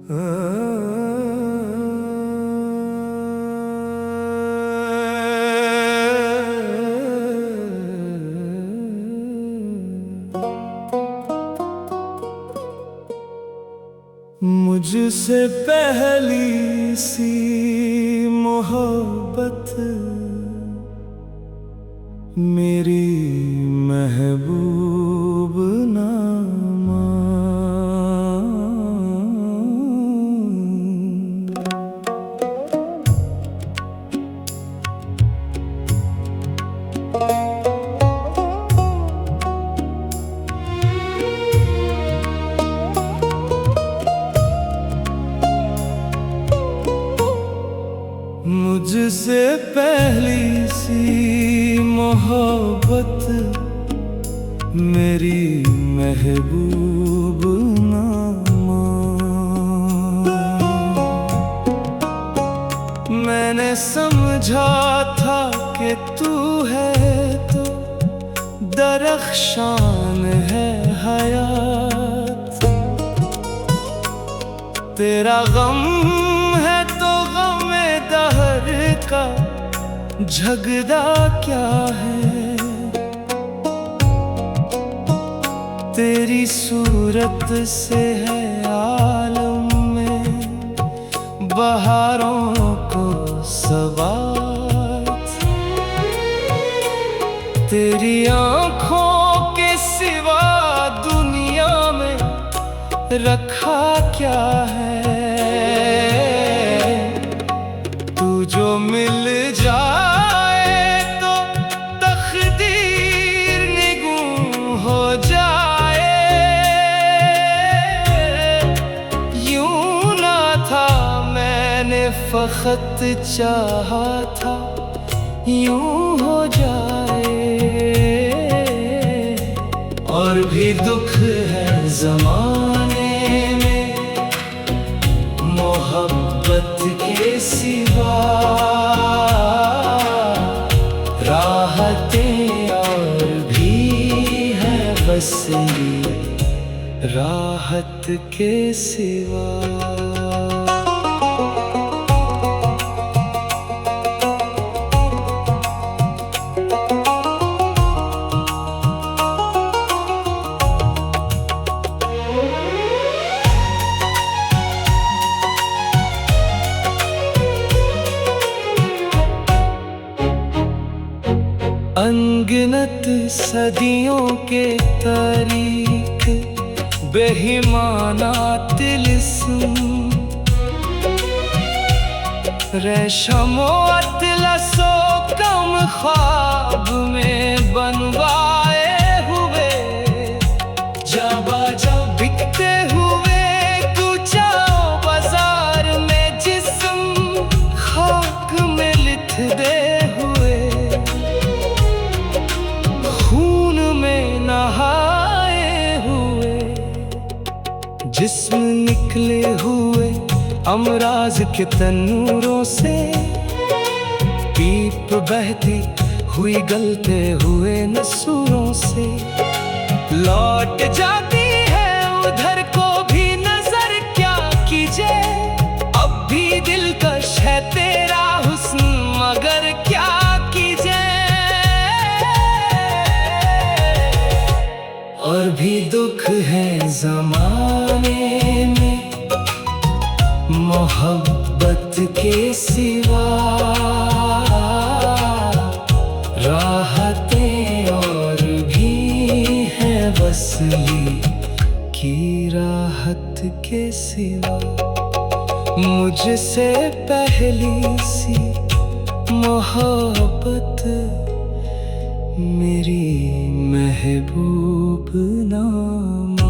मुझसे पहली सी मोहब्बत मेरी महबूब नामा। मुझसे पहली सी मोहब्बत मेरी महबूब नामा। मैंने समझा था कि तू है तो दरख्शान है हयात, तेरा गम है तो गमे दहर का झगड़ा क्या है। तेरी सूरत से है आलम में बहारों को सबात, तेरी आँखों के सिवा दुनिया में रखा क्या है। तू जो मिल जाए तो तकदीर निगूं हो जाए। यूं ना था मैंने फकत चाहा था यूं हो जाए। और भी दुख है ज़माने में मोहब्बत के सिवा, राहतें और भी है बस ये राहत के सिवा। अनगिनत सदियों के तारीख बेहिमाना तिलिस्म, रेशमो अतलसो कम ख्वाब में बनवाए हुए। जाबा जब बिकते हुए कुचाओ बाजार में जिस्म खाक में लिथ दे हुए। नहाए हुए जिस्म निकले हुए अमराज के तन्नूरों से, पीप बहती हुई गलते हुए नसूरों से। लौट जाती है उधर को भी नजर क्या कीजे, अब भी दिलकश है तेरा हुस्न मगर क्या कीजे। और भी दुख है ज़माने में मोहब्बत के सिवा, राहतें और भी हैं बस ये की राहत के सिवा। मुझसे पहली सी मोहब्बत मेरी महबूब नामा।